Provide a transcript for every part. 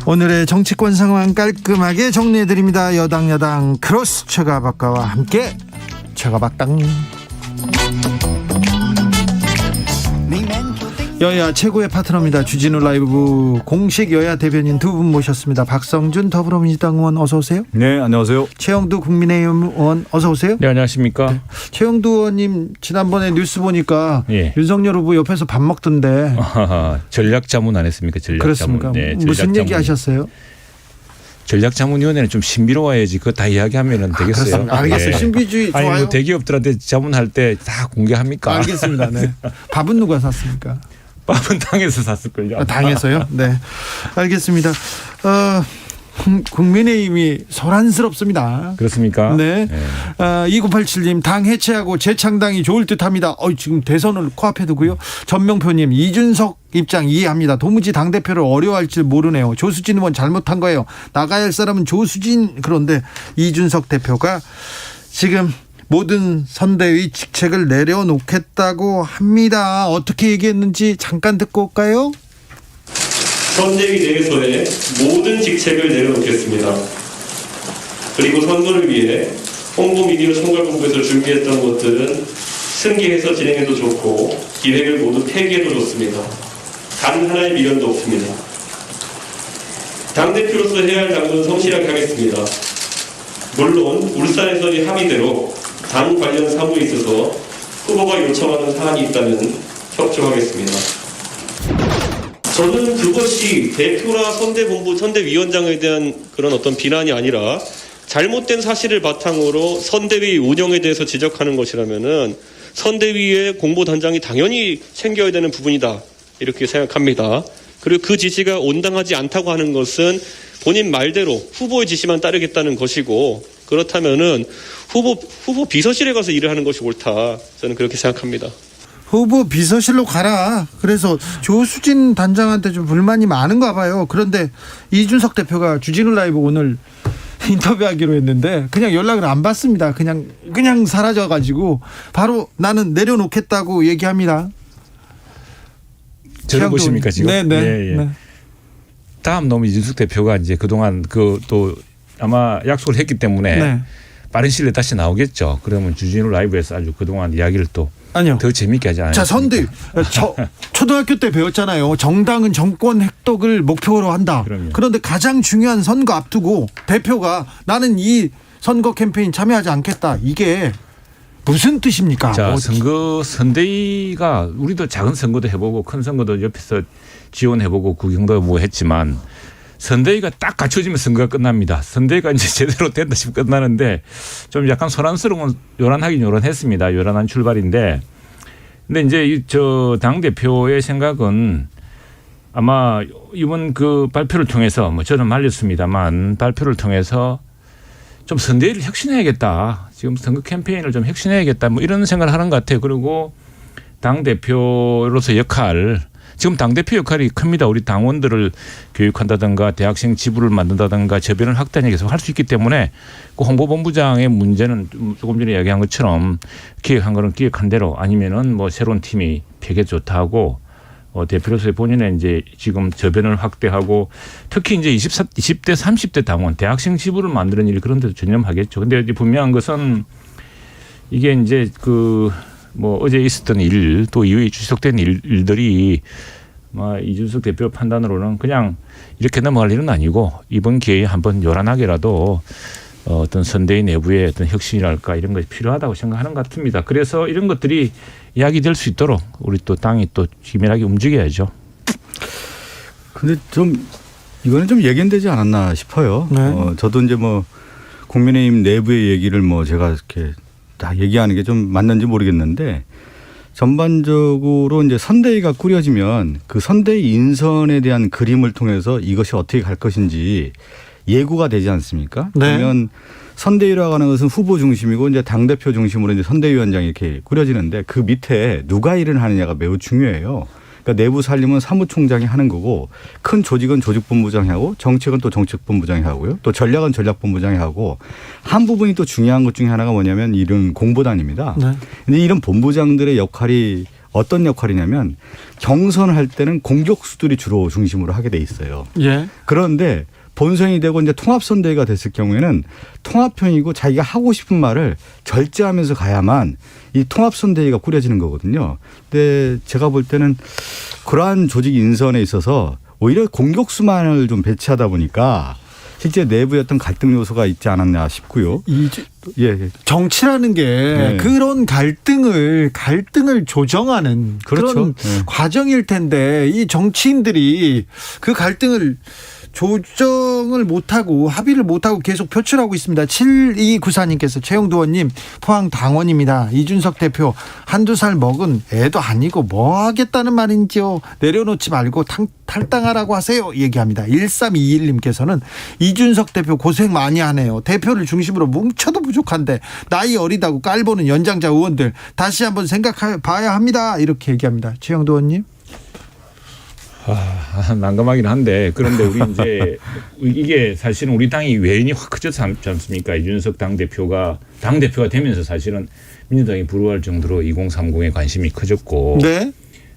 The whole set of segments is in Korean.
오늘의 정치권 상황 깔끔하게 정리해드립니다. 여당 야당 크로스 최가박과와 함께 최가박당. 여야 최고의 파트너입니다. 주진우 라이브 공식 여야 대변인 두 분 모셨습니다. 박성준 더불어민주당 의원 어서 오세요. 네, 안녕하세요. 최영두 국민의힘 의원 어서 오세요. 네, 안녕하십니까. 네. 최영두 의원님 지난번에 뉴스 보니까 예. 윤석열 후보 옆에서 밥 먹던데. 전략자문 안 했습니까? 전략자문. 그렇습니까? 네, 무슨 얘기 하셨어요? 전략자문위원회는 좀 신비로워야지 그거 다 이야기하면 되겠어요. 알겠어요. 신비주의 좋아요. 아니 뭐 대기업들한테 자문할 때 다 공개합니까? 알겠습니다. 네. 밥은 누가 샀습니까? 밥은 당에서 샀을걸요. 당에서요? 네. 알겠습니다. 국민의힘이 소란스럽습니다. 그렇습니까? 네. 2987님 당 해체하고 재창당이 좋을 듯합니다. 지금 대선을 코앞에 두고요. 전명표님 이준석 입장 이해합니다. 도무지 당대표를 어려워할 줄 모르네요. 조수진 의원 잘못한 거예요. 나가야 할 사람은 조수진. 그런데 이준석 대표가 지금 모든 선대위 직책을 내려놓겠다고 합니다. 어떻게 얘기했는지 잠깐 듣고 올까요? 선대위 내에서의 모든 직책을 내려놓겠습니다. 그리고 선거를 위해 홍보미디어 총괄본부에서 준비했던 것들은 승계해서 진행해도 좋고 기획을 모두 폐기해도 좋습니다. 단 하나의 미련도 없습니다. 당대표로서 해야 할 당은 성실하게 하겠습니다. 물론 울산에서의 합의대로 당 관련 사무에 있어서 후보가 요청하는 사안이 있다면 협조하겠습니다. 저는 그것이 대표나 선대본부, 선대위원장에 대한 그런 어떤 비난이 아니라 잘못된 사실을 바탕으로 선대위 운영에 대해서 지적하는 것이라면은 선대위의 공보단장이 당연히 챙겨야 되는 부분이다. 이렇게 생각합니다. 그리고 그 지시가 온당하지 않다고 하는 것은 본인 말대로 후보의 지시만 따르겠다는 것이고 그렇다면은 후보 비서실에 가서 일을 하는 것이 옳다. 저는 그렇게 생각합니다. 후보 비서실로 가라. 그래서 조수진 단장한테 좀 불만이 많은가 봐요. 그런데 이준석 대표가 주진우 라이브 오늘 인터뷰하기로 했는데 그냥 연락을 안 받습니다. 그냥 사라져가지고 바로 나는 내려놓겠다고 얘기합니다. 저를 보십니까 지금? 네네. 예, 예. 네. 다음 놈 이준석 대표가 이제 그동안 또 아마 약속을 했기 때문에 네. 빠른 시일에 다시 나오겠죠. 그러면 주진우 라이브에서 아주 그동안 이야기를 또 더 재밌게 하지 않아요? 자, 선대 초등학교 때 배웠잖아요. 정당은 정권 획득을 목표로 한다. 그럼요. 그런데 가장 중요한 선거 앞두고 대표가 나는 이 선거 캠페인 참여하지 않겠다. 이게 무슨 뜻입니까? 자, 선대위가 우리도 작은 선거도 해보고 큰 선거도 옆에서 지원해보고 구경도 뭐 했지만 선대위가 딱 갖춰지면 선거가 끝납니다. 선대위가 이제 제대로 된다 싶으면 끝나는데 좀 약간 소란스러운 요란하긴 요란했습니다. 요란한 출발인데 근데 이제 저 당대표의 생각은 아마 이번 그 발표를 통해서 뭐 저는 말렸습니다만 발표를 통해서 좀 선대위를 혁신해야겠다. 지금 선거 캠페인을 좀 혁신해야겠다. 뭐 이런 생각을 하는 것 같아요. 그리고 당대표로서 역할 지금 당대표 역할이 큽니다. 우리 당원들을 교육한다든가 대학생 지부를 만든다든가 저변을 확대하는 게 계속 할 수 있기 때문에 그 홍보본부장의 문제는 조금 전에 이야기한 것처럼 기획한 거는 기획한 대로 아니면은 뭐 새로운 팀이 폐기 좋다 하고 대표로서의 본인의 이제 지금 저변을 확대하고 특히 이제 20대 30대 당원 대학생 지부를 만드는 일 그런 데도 전념하겠죠. 근데 이제 분명한 것은 이게 이제 뭐 어제 있었던 일 또 이후에 지속된 일들이 이준석 대표 판단으로는 그냥 이렇게 넘어갈 일은 아니고 이번 기회에 한번 요란하게라도 어떤 선대위 내부의 어떤 혁신이랄까 이런 것이 필요하다고 생각하는 것 같습니다. 그래서 이런 것들이 이야기될 수 있도록 우리 또 당이 또 기밀하게 움직여야죠. 근데 좀 이거는 좀 예견되지 않았나 싶어요. 네. 저도 이제 뭐 국민의힘 내부의 얘기를 뭐 제가 이렇게 다 얘기하는 게 좀 맞는지 모르겠는데 전반적으로 이제 선대위가 꾸려지면 그 선대위 인선에 대한 그림을 통해서 이것이 어떻게 갈 것인지 예고가 되지 않습니까? 네. 그러면 선대위라고 하는 것은 후보 중심이고 이제 당대표 중심으로 이제 선대위원장이 이렇게 꾸려지는데 그 밑에 누가 일을 하느냐가 매우 중요해요. 그러니까 내부 살림은 사무총장이 하는 거고 큰 조직은 조직본부장이 하고 정책은 또 정책본부장이 하고요. 또 전략은 전략본부장이 하고 한 부분이 또 중요한 것 중에 하나가 뭐냐면 이런 공보단입니다. 네. 근데 이런 본부장들의 역할이 어떤 역할이냐면 경선할 때는 공격수들이 주로 중심으로 하게 돼 있어요. 예. 그런데 본선이 되고 이제 통합선대위가 됐을 경우에는 통합형이고 자기가 하고 싶은 말을 절제하면서 가야만 이 통합선대위가 꾸려지는 거거든요. 근데 제가 볼 때는 그러한 조직 인선에 있어서 오히려 공격수만을 좀 배치하다 보니까 실제 내부에 어떤 갈등 요소가 있지 않았나 싶고요. 예. 정치라는 게 네. 그런 갈등을 조정하는 그렇죠. 그런 네. 과정일 텐데 이 정치인들이 그 갈등을 조정을 못하고 합의를 못하고 계속 표출하고 있습니다. 7294님께서 최영두 의원님 포항 당원입니다. 이준석 대표 한두 살 먹은 애도 아니고 뭐 하겠다는 말인지요. 내려놓지 말고 탈당하라고 하세요. 얘기합니다. 1321님께서는 이준석 대표 고생 많이 하네요. 대표를 중심으로 뭉쳐도 부족한데 나이 어리다고 깔보는 연장자 의원들 다시 한번 생각해봐야 합니다. 이렇게 얘기합니다. 최영두 의원님. 난감하긴 한데 그런데 우리 이제 이게 사실은 우리 당이 외인이 확 커졌지 않습니까? 이준석 당대표가 되면서 사실은 민주당이 부러워할 정도로 2030에 관심이 커졌고 네.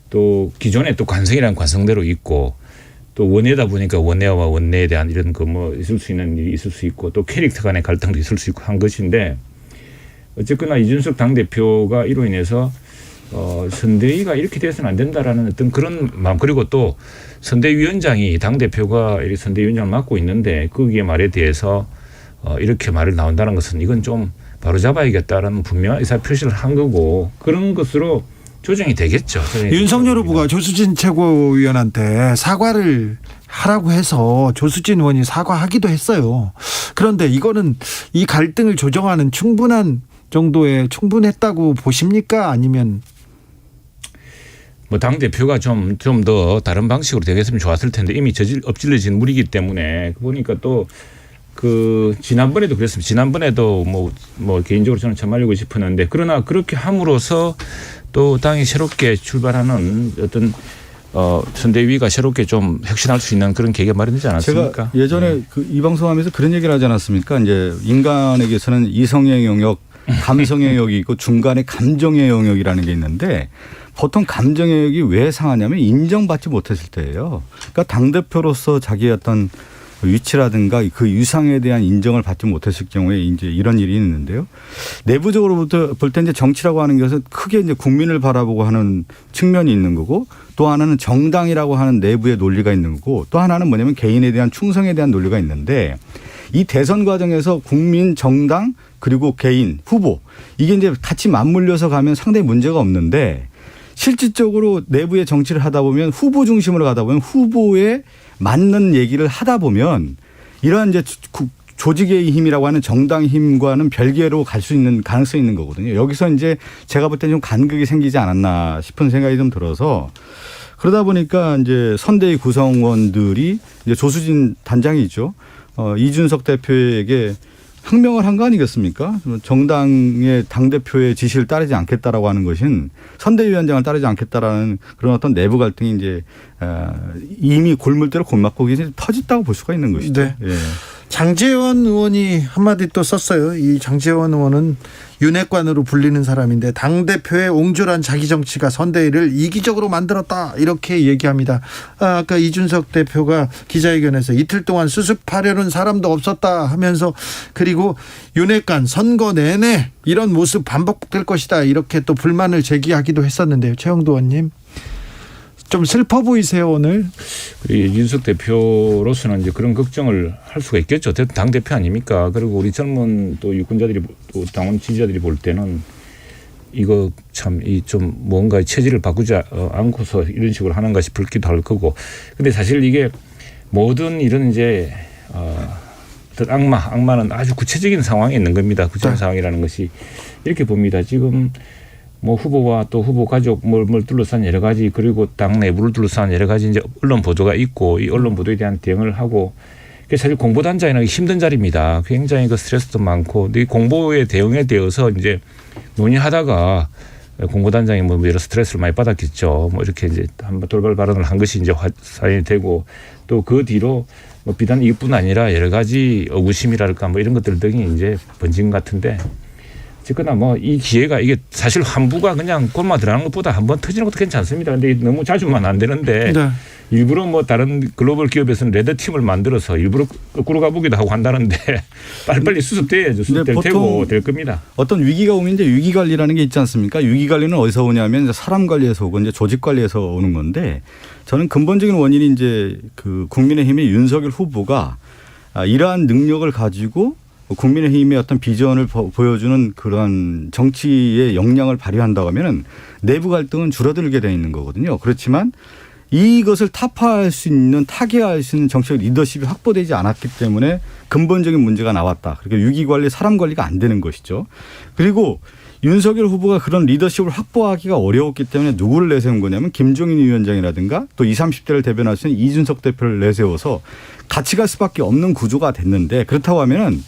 또 기존에 또 관성이라는 관성대로 있고 또 원내다 보니까 원내와 원내에 대한 이런 그 뭐 있을 수 있는 일이 있을 수 있고 또 캐릭터 간의 갈등도 있을 수 있고 한 것인데 어쨌거나 이준석 당대표가 이로 인해서 선대위가 이렇게 돼서는 안 된다라는 어떤 그런 마음 그리고 또 선대위원장이 당대표가 이렇게 선대위원장을 맡고 있는데 거기에 말에 대해서 이렇게 말을 나온다는 것은 이건 좀 바로잡아야겠다라는 분명한 의사표시를 한 거고 그런 것으로 조정이 되겠죠. 윤석열 후보가 조수진 최고위원한테 사과를 하라고 해서 조수진 의원이 사과하기도 했어요. 그런데 이거는 이 갈등을 조정하는 충분했다고 보십니까? 아니면 뭐 당 대표가 좀 더 다른 방식으로 되겠으면 좋았을 텐데 이미 엎질러진 물이기 때문에 보니까 또 그 지난번에도 그랬습니다. 지난번에도 뭐 개인적으로 저는 참말리고 싶었는데 그러나 그렇게 함으로써 또 당이 새롭게 출발하는 어떤 선대위가 새롭게 좀 혁신할 수 있는 그런 계기가 마련되지 않았습니까? 제가 예전에 이 방송하면서 그런 얘기를 하지 않았습니까? 이제 인간에게서는 이성의 영역, 감성의 영역이 있고 중간에 감정의 영역이라는 게 있는데 보통 감정의 영역이 왜 상하냐면 인정받지 못했을 때예요. 그러니까 당대표로서 자기의 어떤 위치라든가 그 유상에 대한 인정을 받지 못했을 경우에 이제 이런 일이 있는데요. 내부적으로부터 볼 때 이제 정치라고 하는 것은 크게 이제 국민을 바라보고 하는 측면이 있는 거고 또 하나는 정당이라고 하는 내부의 논리가 있는 거고 또 하나는 뭐냐면 개인에 대한 충성에 대한 논리가 있는데 이 대선 과정에서 국민, 정당 그리고 개인, 후보 이게 이제 같이 맞물려서 가면 상당히 문제가 없는데 실질적으로 내부의 정치를 하다 보면 후보 중심으로 가다 보면 후보에 맞는 얘기를 하다 보면 이러한 이제 조직의 힘이라고 하는 정당 힘과는 별개로 갈 수 있는 가능성이 있는 거거든요. 여기서 이제 제가 볼 때 좀 간극이 생기지 않았나 싶은 생각이 좀 들어서 그러다 보니까 이제 선대위 구성원들이 이제 조수진 단장이 있죠. 이준석 대표에게 항명을 한 거 아니겠습니까? 정당의 당대표의 지시를 따르지 않겠다라고 하는 것은 선대위원장을 따르지 않겠다라는 그런 어떤 내부 갈등이 이제 이미 골물대로 골맞고 이제 터졌다고 볼 수가 있는 것이죠. 네. 예. 장제원 의원이 한마디 또 썼어요. 이 장제원 의원은 윤핵관으로 불리는 사람인데 당대표의 옹졸한 자기 정치가 선대위를 이기적으로 만들었다 이렇게 얘기합니다. 아까 이준석 대표가 기자회견에서 이틀 동안 수습하려는 사람도 없었다 하면서 그리고 윤핵관 선거 내내 이런 모습 반복될 것이다 이렇게 또 불만을 제기하기도 했었는데요. 최영두 의원님. 좀 슬퍼 보이세요 오늘? 이준석 대표로서는 이제 그런 걱정을 할 수가 있겠죠. 당 대표 아닙니까? 그리고 우리 젊은 또 유권자들이 또 당원 지지자들이 볼 때는 이거 참 이 좀 뭔가 체질을 바꾸지 않고서 이런 식으로 하는가 싶기도 할 거고. 근데 사실 이게 모든 이런 이제 어떤 악마는 아주 구체적인 상황에 있는 겁니다. 구체적인 상황이라는 것이 이렇게 봅니다. 지금. 뭐 후보와 또 후보 가족 뭘 둘러싼 여러 가지 그리고 당 내부를 둘러싼 여러 가지 이제 언론 보도가 있고 이 언론 보도에 대한 대응을 하고 사실 공보단장이라는 게 힘든 자리입니다. 굉장히 그 스트레스도 많고 이 공보에 대응에 대해서 이제 논의하다가 공보단장이 뭐 여러 스트레스를 많이 받았겠죠. 뭐 이렇게 이제 한번 돌발 발언을 한 것이 이제 화살이 되고 또 그 뒤로 뭐 비단 이것뿐 아니라 여러 가지 의구심이랄까 뭐 이런 것들 등이 이제 번진 것 같은데. 어쨌거나 뭐 이 기회가 이게 사실 환부가 그냥 골마 들어가는 것보다 한번 터지는 것도 괜찮습니다. 근데 너무 자주만 안 되는데 네. 일부러 뭐 다른 글로벌 기업에서는 레드팀을 만들어서 일부러 거꾸로 가보기도 하고 한다는데 빨리빨리 수습돼야죠. 수습될 테고 될 겁니다. 어떤 위기가 오면 이제 위기 관리라는 게 있지 않습니까? 위기 관리는 어디서 오냐면 이제 사람 관리에서 오고 이제 조직 관리에서 오는 건데 저는 근본적인 원인이 이제 그 국민의힘의 윤석열 후보가 이러한 능력을 가지고 국민의힘의 어떤 비전을 보여주는 그런 정치의 역량을 발휘한다고 하면은 내부 갈등은 줄어들게 돼 있는 거거든요. 그렇지만 이것을 타파할 수 있는 타개할 수 있는 정치적 리더십이 확보되지 않았기 때문에 근본적인 문제가 나왔다. 그러니까 위기 관리, 사람 관리가 안 되는 것이죠. 그리고 윤석열 후보가 그런 리더십을 확보하기가 어려웠기 때문에 누구를 내세운 거냐면 김종인 위원장이라든가 또 20, 30대를 대변할 수 있는 이준석 대표를 내세워서 같이 갈 수밖에 없는 구조가 됐는데 그렇다고 하면은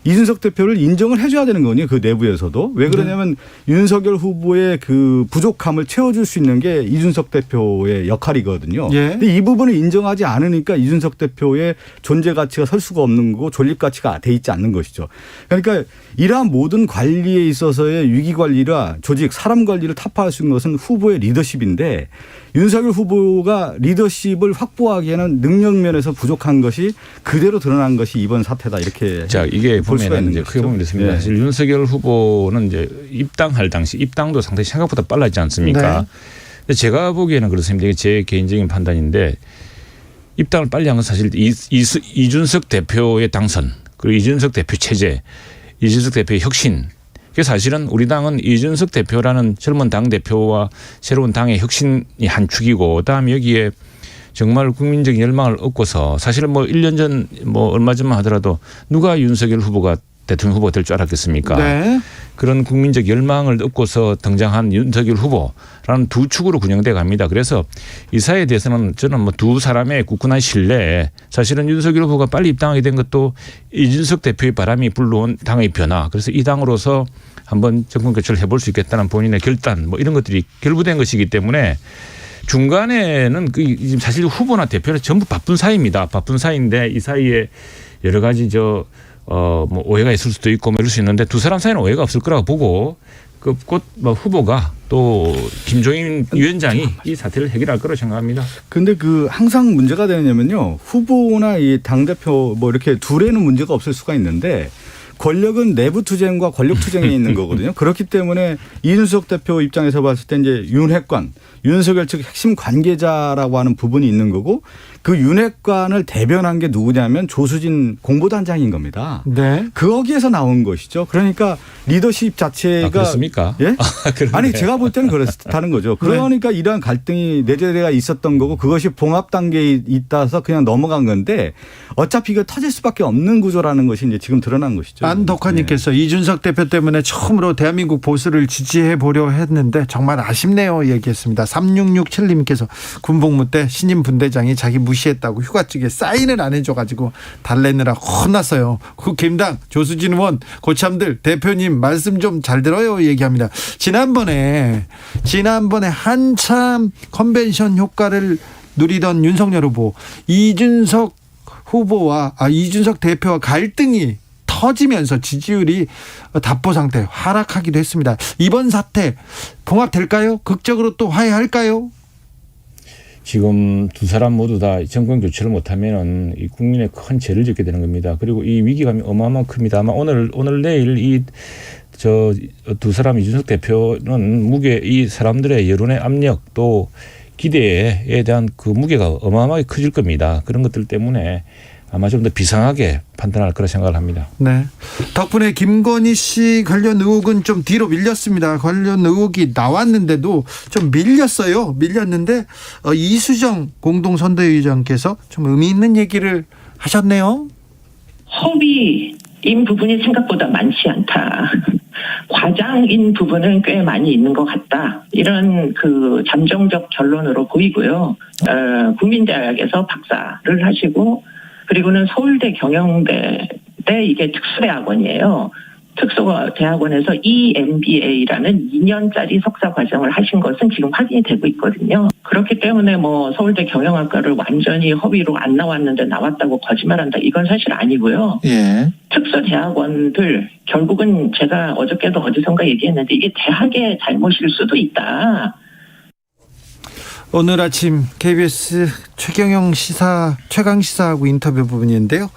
이준석 대표를 인정을 해줘야 되는 거거든요. 그 내부에서도. 왜 그러냐면 윤석열 후보의 그 부족함을 채워줄 수 있는 게 이준석 대표의 역할이거든요. 예. 근데 이 부분을 인정하지 않으니까 이준석 대표의 존재 가치가 설 수가 없는 거고 존립 가치가 돼 있지 않는 것이죠. 그러니까 이러한 모든 관리에 있어서의 위기 관리라 조직, 사람 관리를 타파할 수 있는 것은 후보의 리더십인데 윤석열 후보가 리더십을 확보하기에는 능력 면에서 부족한 것이 그대로 드러난 것이 이번 사태다 이렇게 자 이게 볼 수가 보면 있는 이제 것이죠. 크게 보면 이렇습니다. 예. 사실 윤석열 후보는 이제 입당할 당시 입당도 상당히 생각보다 빨랐지 않습니까? 네. 근데 제가 보기에는 그렇습니다. 이게 제 개인적인 판단인데 입당을 빨리 한 건 사실 이준석 대표의 당선 그리고 이준석 대표 체제, 이준석 대표의 혁신. 그래서 사실은 우리 당은 이준석 대표라는 젊은 당 대표와 새로운 당의 혁신이 한 축이고 그다음에 여기에 정말 국민적인 열망을 얻고서 사실은 뭐 1년 전 뭐 얼마 전만 하더라도 누가 윤석열 후보가 대통령 후보가 될 줄 알았겠습니까? 네. 그런 국민적 열망을 얻고서 등장한 윤석열 후보라는 두 축으로 군영돼 갑니다. 그래서 이 사회에 대해서는 저는 뭐 두 사람의 굳건한 신뢰 사실은 윤석열 후보가 빨리 입당하게 된 것도 이준석 대표의 바람이 불러온 당의 변화 그래서 이 당으로서 한번 정권 교체를 해볼 수 있겠다는 본인의 결단 뭐 이런 것들이 결부된 것이기 때문에 중간에는 그 사실 후보나 대표는 전부 바쁜 사이입니다. 바쁜 사이인데 이 사이에 여러 가지 뭐 오해가 있을 수도 있고 뭐 이럴 수 있는데 두 사람 사이는 오해가 없을 거라고 보고 그 곧 뭐 후보가 또 김종인 위원장이 이 사태를 해결할 거라고 생각합니다. 근데 그 항상 문제가 되냐면요. 후보나 이 당대표 뭐 이렇게 둘에는 문제가 없을 수가 있는데 권력은 내부 투쟁과 권력 투쟁에 있는 거거든요. 그렇기 때문에 이준석 대표 입장에서 봤을 때 이제 윤핵관, 윤석열 측 핵심 관계자라고 하는 부분이 있는 거고 그 윤핵관을 대변한 게 누구냐면 조수진 공보단장인 겁니다. 네. 거기에서 나온 것이죠. 그러니까 리더십 자체가 그렇습니까? 예? 그런데. 아니 제가 볼 때는 그렇다는 거죠. 그러니까 이러한 갈등이 내재가 있었던 거고 그것이 봉합 단계에 있다서 그냥 넘어간 건데 어차피 이거 터질 수밖에 없는 구조라는 것이 이제 지금 드러난 것이죠. 안덕환님께서 이준석 대표 때문에 처음으로 대한민국 보수를 지지해 보려 했는데 정말 아쉽네요 얘기했습니다. 3667님께서 군복무 때 신임 분대장이 자기 무시했다고 휴가증에 사인을 안 해줘가지고 달래느라 혼났어요. 국힘당 조수진 의원 고참들 대표님 말씀 좀 잘 들어요 얘기합니다. 지난번에 한참 컨벤션 효과를 누리던 윤석열 후보 이준석 대표와 갈등이 터지면서 지지율이 답보 상태 하락하기도 했습니다. 이번 사태 봉합될까요? 극적으로 또 화해할까요? 지금 두 사람 모두 다 정권 교체를 못하면은 이 국민의 큰 죄를 짓게 되는 겁니다. 그리고 이 위기감이 어마어마한 큽니다. 아마 오늘 내일 두 사람 이준석 대표는 이 사람들의 여론의 압력 또 기대에 대한 그 무게가 어마어마하게 커질 겁니다. 그런 것들 때문에 아마 좀 더 비상하게 판단할 거라 생각을 합니다. 네. 덕분에 김건희 씨 관련 의혹은 좀 뒤로 밀렸습니다. 관련 의혹이 나왔는데도 좀 밀렸는데 이수정 공동선대위원장께서 좀 의미 있는 얘기를 하셨네요. 허위인 부분이 생각보다 많지 않다. 과장인 부분은 꽤 많이 있는 것 같다. 이런 그 잠정적 결론으로 보이고요. 국민대학에서 박사를 하시고 그리고는 서울대 경영대 이게 특수대학원이에요. 특수대학원에서 EMBA라는 2년짜리 석사 과정을 하신 것은 지금 확인이 되고 있거든요. 그렇기 때문에 뭐 서울대 경영학과를 완전히 허위로 안 나왔는데 나왔다고 거짓말한다. 이건 사실 아니고요. 예. 특수대학원들 결국은 제가 어저께도 어디선가 얘기했는데 이게 대학의 잘못일 수도 있다. 오늘 아침 KBS 최경영 최강 시사하고 인터뷰 부분인데요.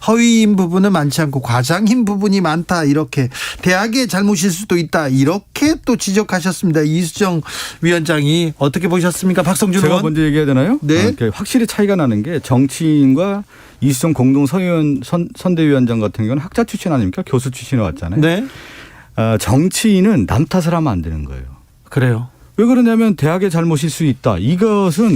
허위인 부분은 많지 않고 과장인 부분이 많다. 이렇게 대학의 잘못일 수도 있다. 이렇게 또 지적하셨습니다. 이수정 위원장이 어떻게 보셨습니까? 박성준 제가 의원. 먼저 얘기해야 되나요? 네. 확실히 차이가 나는 게 정치인과 이수정 공동 선대위원장 같은 경우는 학자 출신 아닙니까? 교수 출신에 왔잖아요. 네. 정치인은 남 탓을 하면 안 되는 거예요. 그래요. 왜 그러냐면 대학의 잘못일 수 있다. 이것은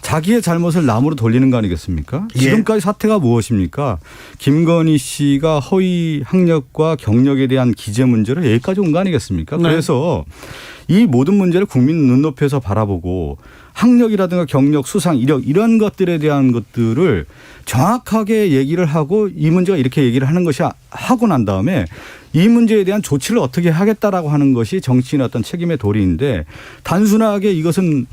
자기의 잘못을 남으로 돌리는 거 아니겠습니까? 예. 지금까지 사태가 무엇입니까? 김건희 씨가 허위 학력과 경력에 대한 기재 문제로 여기까지 온 거 아니겠습니까? 네. 그래서 이 모든 문제를 국민 눈높이에서 바라보고 학력이라든가 경력, 수상, 이력 이런 것들에 대한 것들을 정확하게 얘기를 하고 이 문제가 이렇게 얘기를 하는 것이 하고 난 다음에 이 문제에 대한 조치를 어떻게 하겠다라고 하는 것이 정치인의 어떤 책임의 도리인데 단순하게 이것은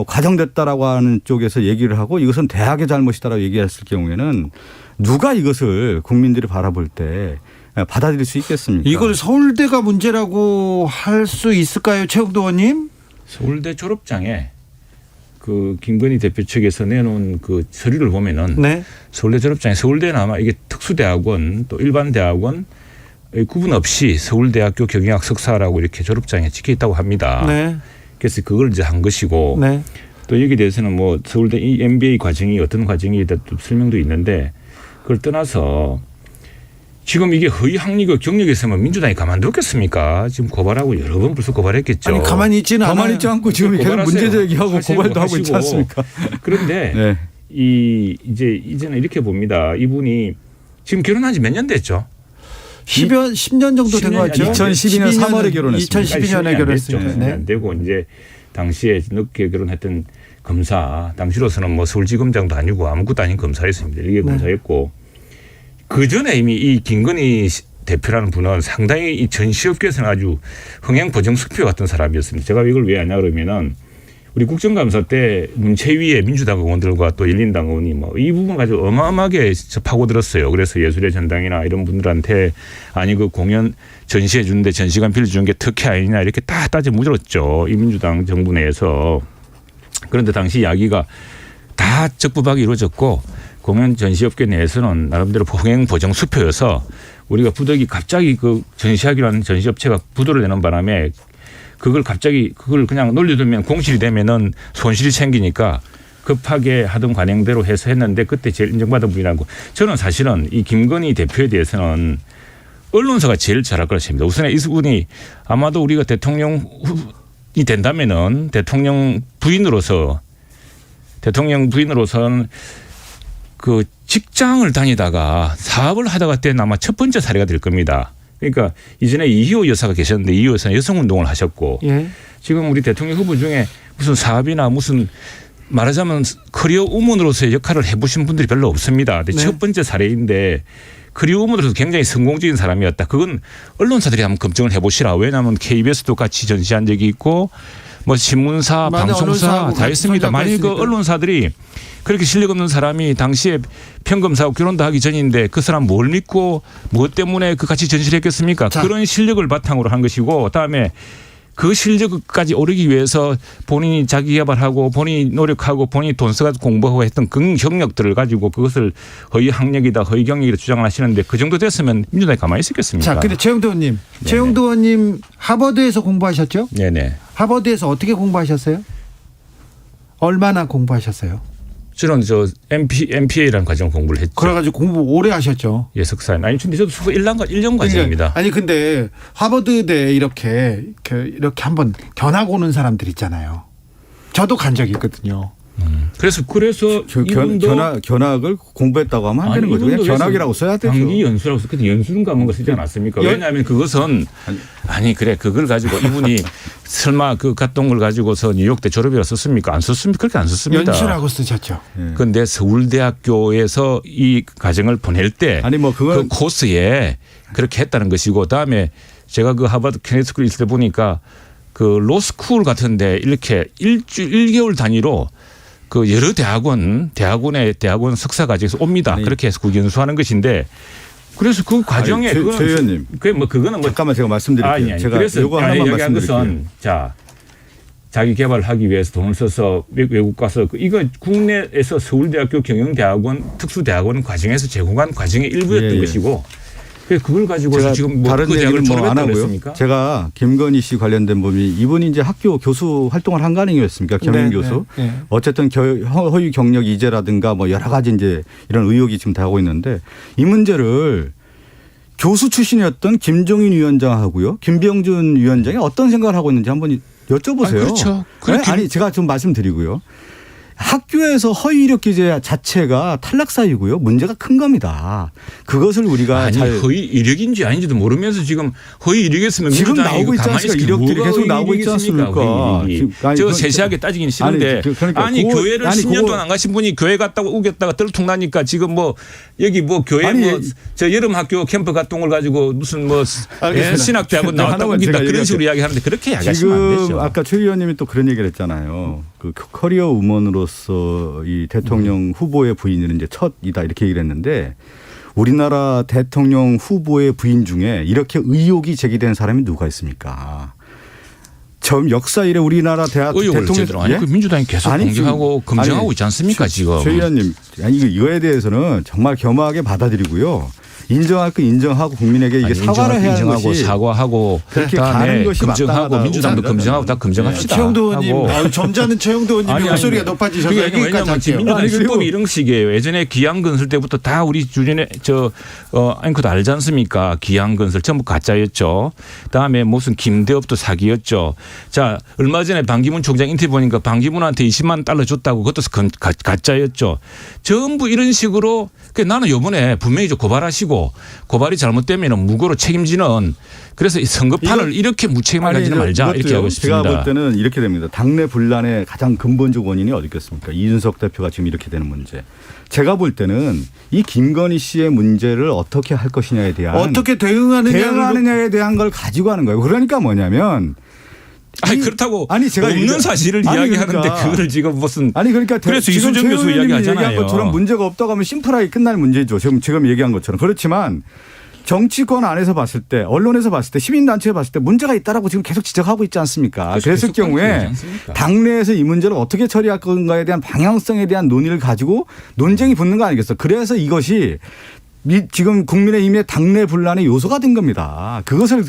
과정됐다라고 하는 쪽에서 얘기를 하고 이것은 대학의 잘못이다라고 얘기했을 경우에는 누가 이것을 국민들이 바라볼 때 받아들일 수 있겠습니까? 이걸 서울대가 문제라고 할 수 있을까요? 최욱도 의원님? 서울대 졸업장에 그 김건희 대표 측에서 내놓은 그 서류를 보면은 네. 서울대 졸업장에 서울대는 아마 이게 특수대학원 또 일반 대학원 구분 없이 서울대학교 경영학 석사라고 이렇게 졸업장에 찍혀 있다고 합니다. 네. 그래서 그걸 이제 한 것이고 네. 또 여기에 대해서는 뭐 서울대 이 MBA 과정이 어떤 과정이에 대한 설명도 있는데 그걸 떠나서 지금 이게 허위 학력과 경력에 있으면 민주당이 가만두겠습니까? 지금 고발하고 여러 번 벌써 고발했겠죠. 아니 가만히 있지는 않아요. 가만히 있지 않고 지금 계속 문제 제기하고 고발도 하고 있지 않습니까? 그런데 네. 이제는 이렇게 봅니다. 이분이 지금 결혼한 지 몇 년 됐죠? 10년 정도 된 것 같죠? 2012년 3월에 결혼했습니다. 2012년에 결혼했습니다. 네. 안 되고 이제 당시에 늦게 결혼했던 검사, 당시로서는 뭐 서울지검장도 아니고 아무것도 아닌 검사였습니다. 이게 검사였고 그 전에 이미 이 김건희 대표라는 분은 상당히 이 전시업계에서는 아주 흥행보정수표 같은 사람이었습니다. 제가 이걸 왜 아냐 그러면은 우리 국정감사 때 문체위의 민주당 의원들과 또 열린당 의원이 뭐 이 부분 가지고 어마어마하게 파고들었어요. 그래서 예술의 전당이나 이런 분들한테 아니 그 공연 전시해 주는데 전시관 빌려주는 게 특혜 아니냐 이렇게 다 따져 묻었죠. 이 민주당 정부 내에서. 그런데 당시 이야기가 다 적부박이 이루어졌고 공연 전시업계 내에서는 나름대로 흥행 보정 수표여서 우리가 부득이 갑자기 그 전시하기로 하는 전시업체가 부도를 내는 바람에 그걸 갑자기 그걸 그냥 놀려두면 공실이 되면은 손실이 생기니까 급하게 하던 관행대로 해서 했는데 그때 제일 인정받은 분이라고 저는 사실은 이 김건희 대표에 대해서는 언론사가 제일 잘할 거라 생각합니다. 우선 이분이 아마도 우리가 대통령이 된다면은 대통령 부인으로서는 그 직장을 다니다가 사업을 하다가 때는 아마 첫 번째 사례가 될 겁니다. 그러니까 이전에 이희호 여사가 계셨는데 이희호 여사는 여성운동을 하셨고 예. 지금 우리 대통령 후보 중에 무슨 사업이나 무슨 말하자면 커리어 우먼으로서의 역할을 해보신 분들이 별로 없습니다. 근데 네. 첫 번째 사례인데 커리어 우먼으로서 굉장히 성공적인 사람이었다. 그건 언론사들이 한번 검증을 해보시라. 왜냐하면 KBS도 같이 전시한 적이 있고 뭐 신문사, 방송사 다 있습니다. 만일 그 언론사들이 그렇게 실력 없는 사람이 당시에 평검사하고 결혼도 하기 전인데 그 사람 뭘 믿고 무엇 때문에 그 같이 전시를 했겠습니까? 자. 그런 실력을 바탕으로 한 것이고 그다음에 그 실력까지 오르기 위해서 본인이 자기 개발하고 본인이 노력하고 본인이 돈 써가지고 공부하고 했던 그 경력들을 가지고 그것을 허위 학력이다 허위 경력이다 주장을 하시는데 그 정도 됐으면 민주당이 가만히 있었겠습니까? 자, 근데 최영도 의원님. 최영도 의원님 하버드에서 공부하셨죠? 네네. 하버드에서 어떻게 공부하셨어요? 얼마나 공부하셨어요? 저는 저 MPA라는 과정 공부를 했죠. 그래가지고 공부 오래 하셨죠. 예, 석사. 아니, 근데 저도 1년 과정입니다. 아니 근데 하버드대 이렇게 한번 견학 오는 사람들 있잖아요. 저도 간 적이 있거든요. 그래서 이분도 견학을 공부했다고 하면 안 되는 거죠. 그냥 견학이라고 써야 되죠. 단기 연수라고 써. 근데 연수는 과목을 쓰지 않았습니까? 왜냐하면 그것은 그걸 가지고 이분이 설마 그 갔던 걸 가지고서 뉴욕대 졸업이라 썼습니까? 안 썼습니까? 그렇게 안 썼습니다. 연수라고 쓰셨죠. 그런데 서울대학교에서 이 과정을 보낼 때 아니 뭐 그 코스에 그렇게 했다는 것이고 그다음에 제가 그 하버드 케네디 스쿨 있을 때 보니까 그 로스쿨 같은데 이렇게 1개월 단위로 그 여러 대학원 석사 과정에서 옵니다. 아니, 그렇게 해서 국연수하는 것인데 그래서 그 과정에 최 의원님, 그거는 뭐 잠깐만 제가 말씀드릴게요. 아니. 제가 그래서 요거 하나만 얘기한 말씀드릴게요. 것은 자 자기 개발을 하기 위해서 돈을 써서 외국 가서 이거 국내에서 서울대학교 경영대학원 특수대학원 과정에서 제공한 과정의 일부였던 예. 것이고 그래서 그걸 가지고 제가 지금 뭐 다른 그 대학을 얘기는 뭐 안 졸업했다고 하고요. 그랬습니까? 제가 김건희 씨 관련된 범위 이분이 이제 학교 교수 활동을 한 거 아니겠습니까? 겸임 네, 교수. 네, 네. 어쨌든 허위 경력 이재라든가 뭐 여러 가지 이제 이런 의혹이 지금 나오고 있는데 이 문제를 교수 출신이었던 김종인 위원장하고요, 김병준 위원장이 어떤 생각을 하고 있는지 한번 여쭤보세요. 아니, 그렇죠. 네? 아니 제가 좀 말씀드리고요. 학교에서 허위 이력 기재 자체가 탈락 사유고요. 문제가 큰 겁니다. 그것을 우리가 아니 잘 허위 이력인지 아닌지도 모르면서 지금 허위 이력이었으면 지금 민주당이 나오고 있지 가만히 않습니까? 있으면 이력들이 뭐가 계속 허위 나오고 있지 이력이겠습니까? 않습니까? 허위 지금, 이력이. 아니, 저 그건- 세세하게 따지기는 싫은데 아니, 그러니까 교회를 아니, 10년 그거- 동안 안 가신 분이 교회 갔다가 우겼다가 들통나니까 지금 뭐 여기 뭐 교회 아니, 뭐 저 여름 학교 캠프 활동을 가지고 무슨 뭐 알겠습니다. 신학대학원 나왔다고 하나만 우긴다 제가 그런 식으로 이야기하는데 그렇게 이야기하시면 안 지금 되죠. 아까 최 의원님이 또 그런 얘기를 했잖아요. 그 커리어 우먼으로서 이 대통령 후보의 부인은 이제 첫이다 이렇게 얘기를 했는데 우리나라 대통령 후보의 부인 중에 이렇게 의혹이 제기된 사람이 누가 있습니까? 전 역사 이래 우리나라 의혹을 제대로 아니 예? 그 민주당이 계속 아니, 공격하고 지금- 검증하고 아니, 있지 않습니까 지금. 최 의원님, 아니 이거에 대해서는 정말 겸허하게 받아들이고요. 인정할 거 인정하고 국민에게 이게 아니, 사과를 해야 하는 인정하고 것이 사과하고 그렇게 그다음에 가는 것이 검증하고 마땅하다고 민주당도 생각합니다. 검증하고 다 검증합시다. 최영도 의원님, 하고. 점잖은 최영도 의원님이 아니, 목소리가 아니, 높아지셔서 그게 여기까지 왜냐하면 지금 할게요. 민주당 아니, 그리고- 수법이 이런 식이에요. 예전에 기양건설 때부터 다 우리 주변에 앵커도 알지 않습니까? 기양건설 전부 가짜였죠. 그다음에 무슨 김대업도 사기였죠. 자 얼마 전에 반기문 총장 인터뷰 보니까 반기문한테 20만 달러 줬다고 그것도 가짜였죠. 전부 이런 식으로 나는 이번에 분명히 좀 고발하시고 고발이 잘못되면 무고로 책임지는 그래서 이 선거판을 이렇게 무책임하게 하지 말자 이렇게 하고 싶습니다. 제가 볼 때는 이렇게 됩니다. 당내 분란의 가장 근본적 원인이 어디 있겠습니까? 이준석 대표가 지금 이렇게 되는 문제. 제가 볼 때는 이 김건희 씨의 문제를 어떻게 할 것이냐에 대한 어떻게 대응하느냐에 대한 걸 가지고 하는 거예요. 그러니까 뭐냐면 아니 그렇다고 아니, 제가 없는 이거- 사실을 아니, 이야기하는데 그러니까. 그걸 지금 무슨 아니 그러니까 그래서 지금 이수정 교수 최 의원님이 이야기하잖아요. 얘기한 것처럼 문제가 없다고 하면 심플하게 끝날 문제죠. 지금 얘기한 것처럼. 그렇지만 정치권 안에서 봤을 때 언론에서 봤을 때 시민단체에 봤을 때 문제가 있다라고 지금 계속 지적하고 있지 않습니까? 그래서 그랬을 계속 밝히지 경우에 않습니까? 당내에서 이 문제를 어떻게 처리할 건가에 대한 방향성에 대한 논의를 가지고 논쟁이 붙는 거 아니겠어? 그래서 이것이 지금 국민의힘의 당내 분란의 요소가 된 겁니다. 그것을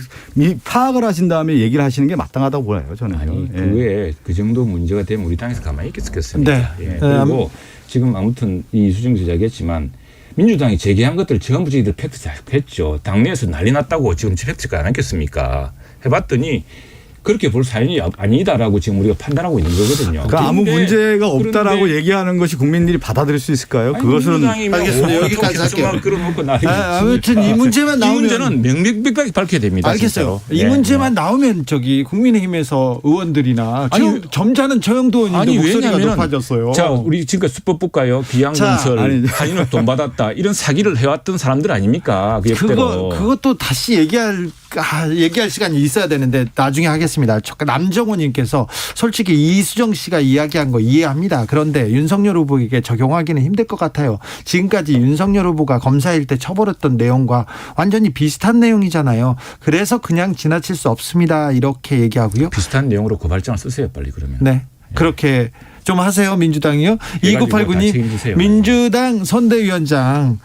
파악을 하신 다음에 얘기를 하시는 게 마땅하다고 보여요. 저는. 아니 그게 그 정도 문제가 되면 우리 당에서 가만히 있겠습니까? 네. 예. 그리고 지금 아무튼 이 수정 기자 얘기했지만 민주당이 제기한 것들 전부 저희들 팩트 작업했죠. 당내에서 난리 났다고 지금 팩트가 안 했겠습니까? 해봤더니 그렇게 볼 사연이 아니다라고 지금 우리가 판단하고 있는 거거든요. 그러니까 아무 그런데- 문제가 없다라고 그런데 얘기하는 것이 국민들이 받아들일 수 있을까요? 아니, 그것은 민주당이면 알겠습니다. 오늘 여기까지 통계수만 할게요. 끌어놓고 난리 아무튼 이 문제만 이 나오면 문제는 명백하게 밝혀야 됩니다. 알겠어요. 진짜로. 이 예, 문제만 나오면 저기 국민의힘에서 의원들이나 아니, 점잖은 최영도 의원님도 아니 목소리가 왜냐하면 높아졌어요. 자 우리 지금까지 수법 볼까요? 기양건설 아니. 한인업 돈 받았다 이런 사기를 해왔던 사람들 아닙니까? 그 역대로. 그것도 다시 얘기할 시간이 있어야 되는데 나중에 하겠습니다. 남정호님께서 솔직히 이수정 씨가 이야기한 거 이해합니다. 그런데 윤석열 후보에게 적용하기는 힘들 것 같아요. 지금까지 윤석열 후보가 검사일 때 처벌했던 내용과 완전히 비슷한 내용이잖아요. 그래서 그냥 지나칠 수 없습니다. 이렇게 얘기하고요. 비슷한 내용으로 고발장을 쓰세요 빨리 그러면. 네. 그렇게 좀 하세요. 민주당이요. 해가지고 다 2989님 책임지세요. 민주당 선대위원장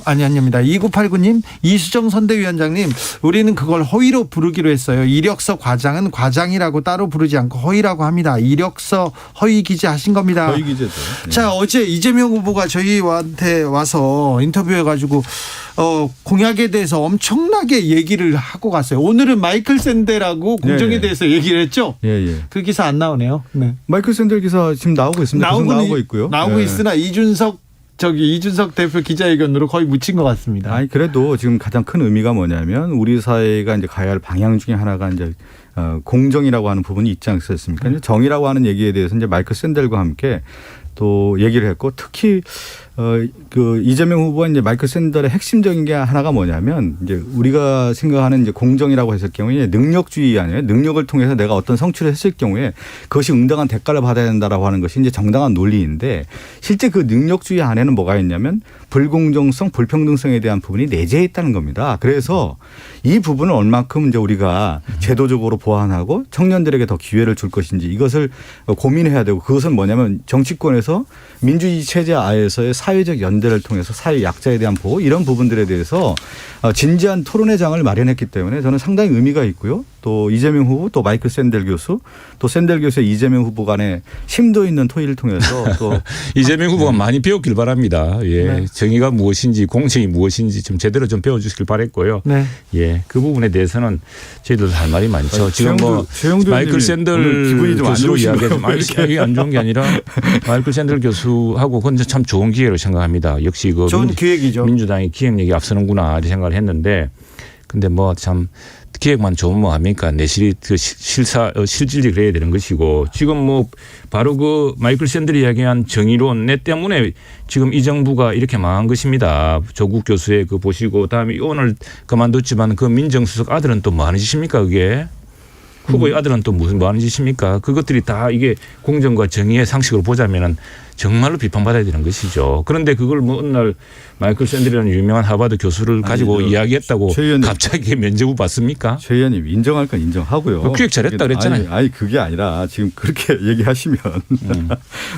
아닙니다. 2989님 이수정 선대위원장님 우리는 그걸 허위로 부르기로 했어요. 이력서 과장은 과장이라고 따로 부르지 않고 허위라고 합니다. 이력서 허위 기재하신 겁니다. 거의 기재죠. 자 어제 이재명 후보가 저희한테 와서 인터뷰해가지고 공약에 대해서 엄청나게 얘기를 하고 갔어요. 오늘은 마이클 샌델하고 공정에 네. 대해서 얘기를 했죠. 예. 그 기사 안 나오네요. 네. 마이클 샌델 기사 지금 나오고 있습니다. 나오고 있고요. 나오고 예. 있으나 이준석 대표 기자회견으로 거의 묻힌 것 같습니다. 아니 그래도 지금 가장 큰 의미가 뭐냐면 우리 사회가 이제 가야 할 방향 중에 하나가 이제 공정이라고 하는 부분이 있지 않겠습니까? 정의라고 하는 얘기에 대해서 이제 마이클 샌델과 함께 또 얘기를 했고 특히 그 이재명 후보가 이제 마이클 샌델의 핵심적인 게 하나가 뭐냐면 이제 우리가 생각하는 이제 공정이라고 했을 경우에 능력주의 아니에요. 능력을 통해서 내가 어떤 성취를 했을 경우에 그것이 응당한 대가를 받아야 된다라고 하는 것이 이제 정당한 논리인데 실제 그 능력주의 안에는 뭐가 있냐면 불공정성, 불평등성에 대한 부분이 내재해 있다는 겁니다. 그래서 이 부분을 얼만큼 이제 우리가 제도적으로 보완하고 청년들에게 더 기회를 줄 것인지 이것을 고민해야 되고 그것은 뭐냐면 정치권에서 민주주의 체제 하에서의 사회적 연대를 통해서 사회 약자에 대한 보호 이런 부분들에 대해서 진지한 토론회 장을 마련했기 때문에 저는 상당히 의미가 있고요. 또 이재명 후보 또 마이클 샌델 교수 또 샌델 교수의 이재명 후보 간의 심도 있는 토의를 통해서 또 이재명 후보가 많이 배웠길 바랍니다. 예. 네. 정의가 무엇인지 공정이 무엇인지 좀 제대로 좀 배워주시길 바랬고요. 네. 예. 그 부분에 대해서는 저희들도 할 말이 많죠. 지금 뭐 최영두 마이클 샌델 기분이 좀 안 교수로 좋으신 이야기하지만 거예요. 이게 안 좋은 게 아니라 마이클 샌델 교수하고 그건 참 좋은 기회로 생각합니다. 역시 그 좋은 기획이죠. 민주당이 기획력이 앞서는구나 이렇게 생각을 했는데 근데 뭐 참 기획만 좋으면 뭐 합니까? 내실이 그 실질이 그래야 되는 것이고 지금 뭐 바로 그 마이클 샌델이 이야기한 정의로운 내 때문에 지금 이 정부가 이렇게 망한 것입니다. 조국 교수의 그 보시고 다음에 오늘 그만뒀지만 그 민정수석 아들은 또 뭐 하는 짓입니까 그게? 후보의 아들은 또 무슨 뭐 하는 짓입니까? 그것들이 다 이게 공정과 정의의 상식으로 보자면은 정말로 비판받아야 되는 것이죠. 그런데 그걸 뭐 어느 날 마이클 샌델이라는 유명한 하버드 교수를 가지고 이야기했다고 최 의원님. 갑자기 면죄부 받습니까? 최 의원님 인정할 건 인정하고요. 그 기획 잘했다 그랬잖아요. 아니 그게 아니라 지금 그렇게 얘기하시면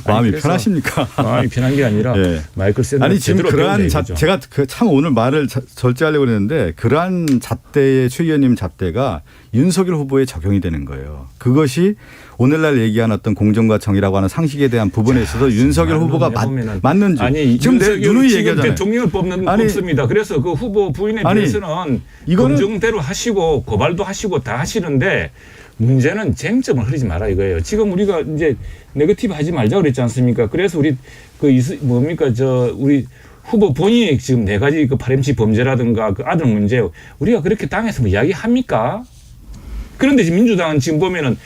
마음이 그래서 편하십니까? 마음이 편한 게 아니라 예. 마이클 샌델 아니 지금 제대로 그러한 배운 얘기죠. 제가 참 오늘 말을 절제하려고 그랬는데 그러한 잣대의 최 의원님 잣대가 윤석열 후보에 적용이 되는 거예요. 그것이 오늘날 얘기한 어떤 공정과 정의라고 하는 상식에 대한 부분에 있어서 윤석열 후보가 맞는지 아니 지금 내 누누이 지금 얘기하잖아요. 대통령을 뽑습니다. 그래서 그 후보 부인에 아니, 대해서는 이거는 검증대로 하시고 고발도 하시고 다 하시는데 문제는 쟁점을 흐리지 마라 이거예요. 지금 우리가 이제 네거티브 하지 말자 그랬지 않습니까? 그래서 우리 우리 후보 본인이 지금 4가지 그 파렴치 범죄라든가 그 아들 문제 우리가 그렇게 당에서 뭐 이야기합니까? 그런데 지금 민주당은 지금 보면은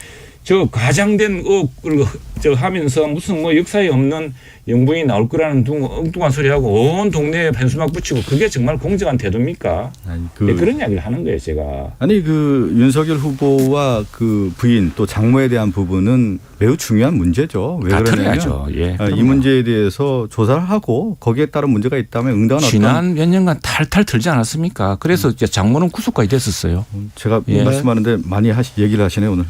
저 과장된 의혹을 하면서 무슨 뭐 역사에 없는 영부인이 나올 거라는 엉뚱한 소리하고 온 동네에 펜수막 붙이고 그게 정말 공정한 태도입니까? 아니, 네, 그런 이야기를 하는 거예요, 제가. 아니 그 윤석열 후보와 그 부인 또 장모에 대한 부분은 매우 중요한 문제죠. 왜 다 그러냐면 털어야죠. 예, 이 문제에 대해서 조사를 하고 거기에 따른 문제가 있다면 응당한 지난 몇 년간 탈탈 털지 않았습니까? 그래서 이제 장모는 구속까지 됐었어요. 제가 예. 말씀하는데 많이 얘기를 하시네 오늘.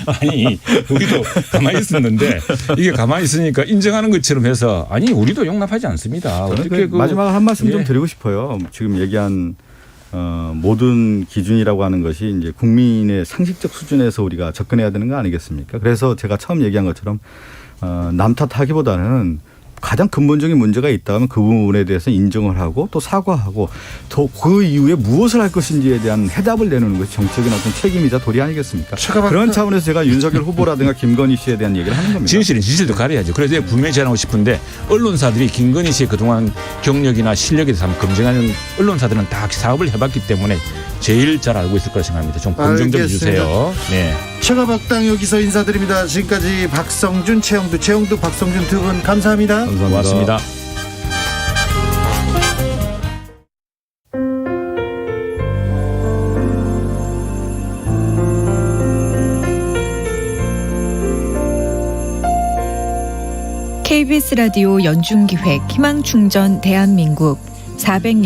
아니 우리도 가만히 있었는데 이게 가만히 있으니까 인정하는 것처럼 해서 아니 우리도 용납하지 않습니다. 어떻게 마지막 한 말씀 좀 예. 드리고 싶어요. 지금 얘기한 모든 기준이라고 하는 것이 이제 국민의 상식적 수준에서 우리가 접근해야 되는 거 아니겠습니까? 그래서 제가 처음 얘기한 것처럼 남 탓하기보다는 가장 근본적인 문제가 있다면 그 부분에 대해서 인정을 하고 또 사과하고 또 그 이후에 무엇을 할 것인지에 대한 해답을 내놓는 것이 정책의 어떤 책임이자 도리 아니겠습니까? 그런 차원에서 제가 윤석열 후보라든가 김건희 씨에 대한 얘기를 하는 겁니다. 진실은 진실도 가려야죠. 그래서 제가 분명히 제안하고 싶은데 언론사들이 김건희 씨의 그동안 경력이나 실력에 대해서 한번 검증하는 언론사들은 다 사업을 해봤기 때문에 제일 잘 알고 있을 거라 생각합니다. 좀 검증 좀 해주세요. 네. 최가박당 여기서 인사드립니다. 지금까지 박성준, 최영두, 박성준 두 분 감사합니다. 고맙습니다. KBS 라디오 연중기획 희망충전 대한민국 460